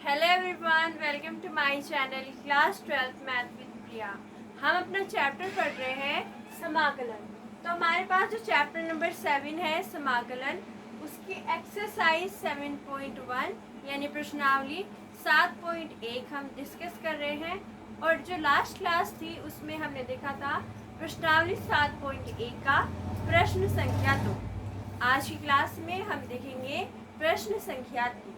Hello everyone, welcome to my channel class 12th math with Priya. हम अपना chapter पढ़ रहे हैं समाकलन। तो हमारे पास जो चैप्टर नंबर 7 है समाकलन, उसकी एक्सरसाइज 7.1 यानी प्रश्नावली 7.1 हम डिस्कस कर रहे हैं। और जो लास्ट क्लास थी उसमें हमने देखा था प्रश्नावली 7.1 का प्रश्न संख्या 2। आज की क्लास में हम देखेंगे प्रश्न संख्या 3।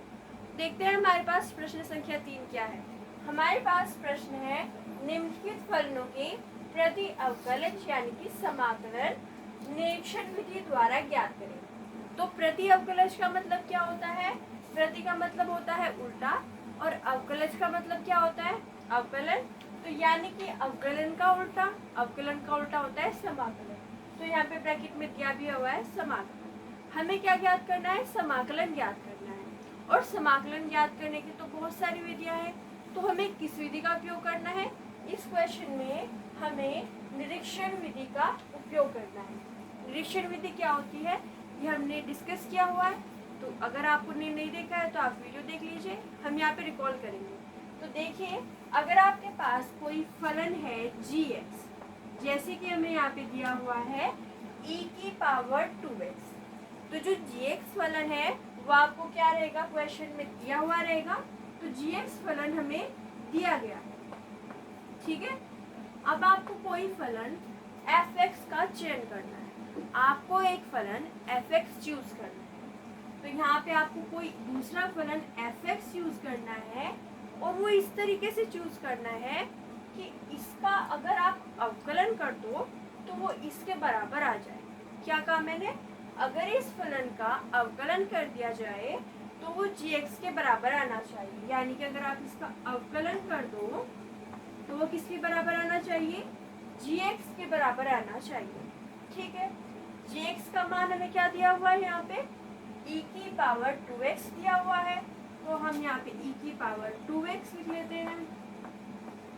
देखते हैं हमारे पास प्रश्न संख्या 3 क्या है। हमारे पास प्रश्न है निम्नलिखित फलनों के प्रति अवकलज यानी कि समाकलन निरीक्षण विधि द्वारा ज्ञात करें। तो प्रति अवकलज का मतलब क्या होता है? प्रति का मतलब होता है उल्टा और अवकलज का मतलब क्या होता है? अवकलन। तो यानी कि अवकलन का उल्टा, अवकलन का उल्टा होता है समाकलन। तो यहाँ पे ब्रैकेट में दिया भी हुआ है समाकलन। हमें क्या ज्ञात करना है? समाकलन ज्ञात करना है। और समाकलन ज्ञात करने की तो बहुत सारी विधियां हैं, तो हमें किस विधि का उपयोग करना है? इस क्वेश्चन में हमें निरीक्षण विधि का उपयोग करना है। निरीक्षण विधि क्या होती है ये हमने डिस्कस किया हुआ है, तो अगर आपने नहीं देखा है तो आप वीडियो देख लीजिए, हम यहाँ पे रिकॉल करेंगे। तो देखिए, अगर आपके पास कोई फलन है gx, जैसे कि हमें यहाँ पे दिया हुआ है e की पावर 2x, तो जो gx फलन है वो आपको क्या रहेगा? क्वेश्चन में दिया हुआ रहेगा। तो gx फलन हमें दिया गया है, ठीक है। अब आपको कोई फलन fx का चयन करना है, आपको एक फलन fx चूज करना है। तो यहाँ पे आपको कोई दूसरा फलन fx यूज करना है और वो इस तरीके से चूज करना है कि इसका अगर आप अवकलन कर दो तो वो इसके बराबर आ जाए। क्या कहा मैंने? अगर इस फलन का अवकलन कर दिया जाए तो वो gx के बराबर आना चाहिए, यानी कि अगर आप इसका अवकलन कर दो तो वो किसके बराबर आना चाहिए? gx के बराबर आना चाहिए, ठीक है। gx का मान हमें क्या दिया हुआ है? यहाँ पे e की पावर 2x दिया हुआ है, तो हम यहाँ पे e की पावर 2x लिख लेते हैं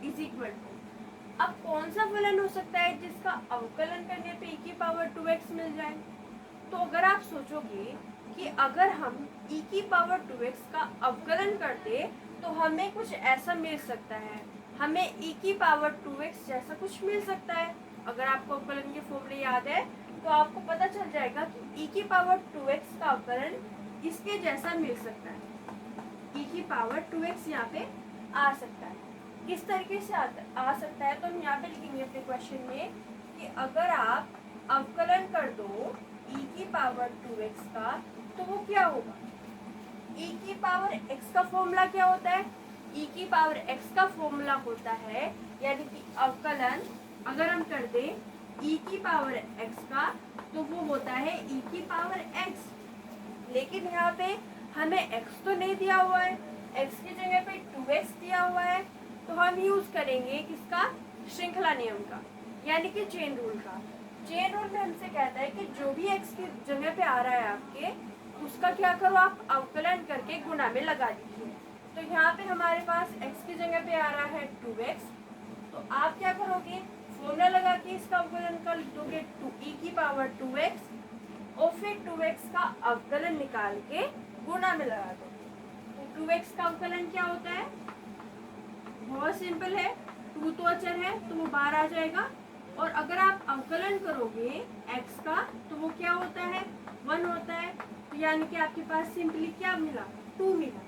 इज इक्वल टू। अब कौन सा फलन हो सकता है जिसका अवकलन करने पे e की पावर 2x मिल जाए? तो अगर आप सोचोगे कि अगर हम e की पावर 2x का अवकलन करते तो हमें कुछ ऐसा मिल सकता है, हमें e की पावर 2x जैसा कुछ मिल सकता है। अगर आपको अवकलन के फॉर्मूले याद है तो आपको पता चल जाएगा कि e की पावर 2x का अवकलन इसके जैसा मिल सकता है। e की पावर 2x यहाँ पे आ सकता है। किस तरीके से आ सकता है? तो हम यहाँ पे लिखेंगे अपने क्वेश्चन में कि अगर आप अवकलन कर दो e की पावर 2x का तो वो क्या होगा? e की पावर x का फॉर्मूला क्या होता है? e की पावर x का फॉर्मूला होता है, यानी कि अवकलन अगर हम कर दे e की पावर x का तो वो होता है e की पावर x। लेकिन यहाँ पे हमें x तो नहीं दिया हुआ है, x की जगह पे 2x दिया हुआ है, तो हम यूज करेंगे किसका? श्रृंखला नियम का, यानी कि चेन रूल का। चेन रूल में हमसे कहता है कि जो भी x की जगह पे आ रहा है आपके, उसका क्या करो? आप अवकलन करके गुणा में लगा दीजिए। तो यहाँ पे हमारे पास x की जगह पे आ रहा है 2x, तो आप क्या करोगे? फॉर्मूला लगा के इसका अवकलन कर दोगे 2e की पावर 2x और फिर 2x का अवकलन निकाल के गुणा में लगा दोगे। तो 2x का अवकलन क्या होता है? बहुत सिंपल है, 2 तो अचर है तो वो बाहर आ जाएगा, और अगर आप अवकलन करोगे x का तो वो क्या होता है? 1 होता है। तो यानी कि आपके पास सिंपली क्या मिला? 2 मिला।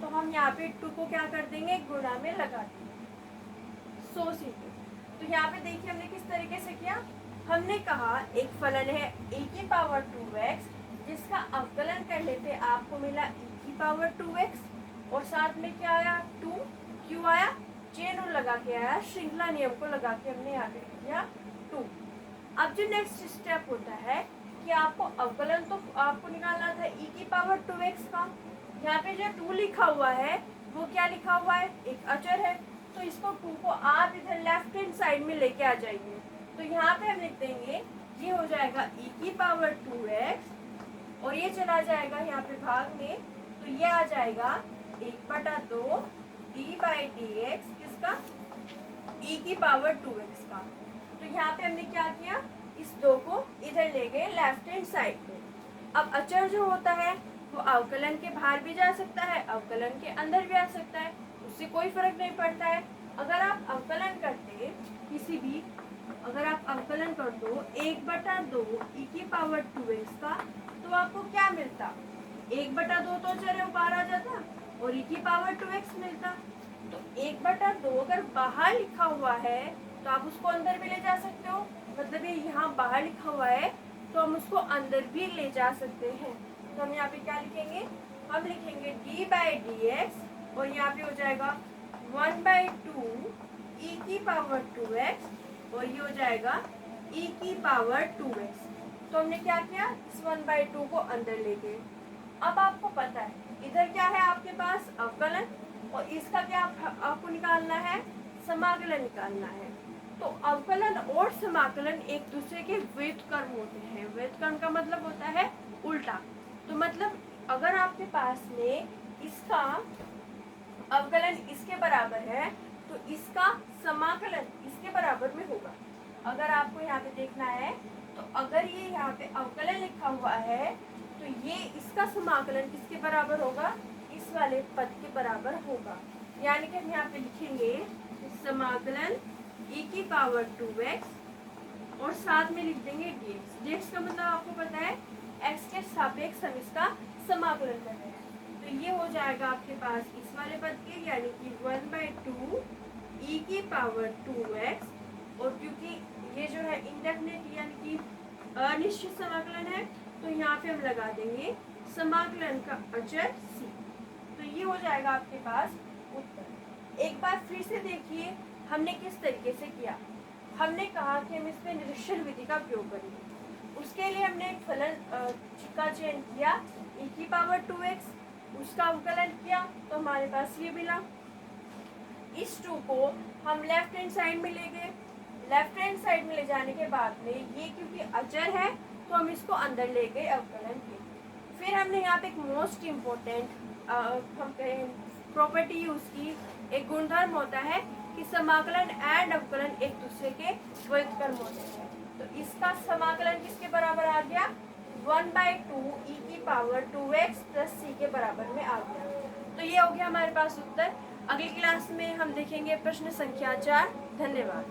तो हम यहाँ पे 2 को क्या कर देंगे? गुणा में लगा देंगे। So simple. तो यहाँ पे देखिए हमने किस तरीके से किया। हमने कहा एक फलन है e की पावर 2x जिसका अवकलन करने पे आपको मिला e की पावर 2x और साथ में क्या आया? 2। क्यों आया? चेन रूल लगा के आया, श्रृंखला नियम को लगा के हमने यहाँ पे किया 2। अब जो नेक्स्ट स्टेप होता है कि आपको अवकलन तो आपको निकालना था e की पावर 2x का। यहाँ पे जो 2 लिखा हुआ है वो क्या लिखा हुआ है? एक अचर है, तो इसको 2 को आप इधर लेफ्ट हैंड साइड में लेके आ जाएंगे। तो यहाँ पे हम लिख देंगे ये हो जाएगा e की पावर 2x और ये चला जाएगा यहाँ पे भाग में, तो ये आ जाएगा 1/2 d/dx किसका? e की पावर 2x का। तो यहाँ पे हमने क्या किया? इस 2 को इधर ले गए लेफ्ट हैंड साइड पे। अब अचर जो होता है वो अवकलन के बाहर भी जा सकता है, अवकलन के अंदर भी आ सकता है, उससे कोई फर्क नहीं पड़ता है। अगर आप अवकलन करते किसी भी, अगर आप अवकलन कर दो 1/2 e⁻²x का, तो आपको क्या मिलता? 1/2 तो चले बाहर आ जाता और e⁻²x मिलता। तो 1/2 अगर बाहर लिखा हुआ है तो आप उसको अंदर भी ले जा सकते हो, मतलब ये यहाँ बाहर लिखा हुआ है तो हम उसको अंदर भी ले जा सकते हैं। तो हम यहाँ पे क्या लिखेंगे? हम लिखेंगे d/dx और यहाँ पे हो जाएगा 1/2 e⁻²x और ये हो जाएगा e⁻²x। तो हमने क्या किया? इस 1/2 को अंदर ले गए। अब आपको पता है इधर क्या है आपके पास? अवकलन, और इसका क्या आपको निकालना है? समाकलन निकालना है। तो अवकलन और समाकलन एक दूसरे के व्युत्क्रम होते हैं। व्युत्क्रम का मतलब होता है उल्टा। तो मतलब अगर आपके पास में इसका अवकलन इसके बराबर है तो इसका समाकलन इसके बराबर में होगा। अगर आपको यहाँ पे देखना है तो अगर ये यहाँ पे अवकलन लिखा हुआ है तो ये इसका समाकलन किसके बराबर होगा? इस वाले पद के बराबर होगा। यानी कि हम यहाँ पे लिखेंगे समाकलन e⁻²x और साथ में लिख देंगे dx। dx का मतलब आपको पता है x के सापेक्ष हम इसका समाकलन कर रहे हैं। तो ये हो जाएगा आपके पास इस वाले पद के, यानी कि 1/2 e⁻²x, और क्योंकि ये जो है इंडेफिनिट यानी कि अनिश्चित समाकलन है तो यहाँ पे हम लगा देंगे समाकलन का अचर c। तो ये हो जाएगा आपके पास उत्तर। एक बार फिर से देखिए हमने किस तरीके से किया। हमने कहा कि हम इसमें निरीक्षण विधि का प्रयोग करेंगे। उसके लिए हमने एक फलन का चयन किया e⁻²x, उसका अवकलन किया तो हमारे पास ये मिला। इस 2 को हम लेफ्ट हैंड साइड में ले गए। लेफ्ट हैंड साइड में ले जाने के बाद में ये क्योंकि अचर है तो हम इसको अंदर ले गए अवकलन के। फिर हमने यहाँ पे एक मोस्ट इम्पोर्टेंट हम कहें प्रॉपर्टी यूज की। एक गुणधर्म होता है कि समाकलन एंड अवकलन एक दूसरे के व्युत्क्रम होते हैं। तो इसका समाकलन किसके बराबर आ गया? 1/2 e⁻²x + c के बराबर में आ गया। तो ये हो गया हमारे पास उत्तर। अगली क्लास में हम देखेंगे प्रश्न संख्या 4। धन्यवाद।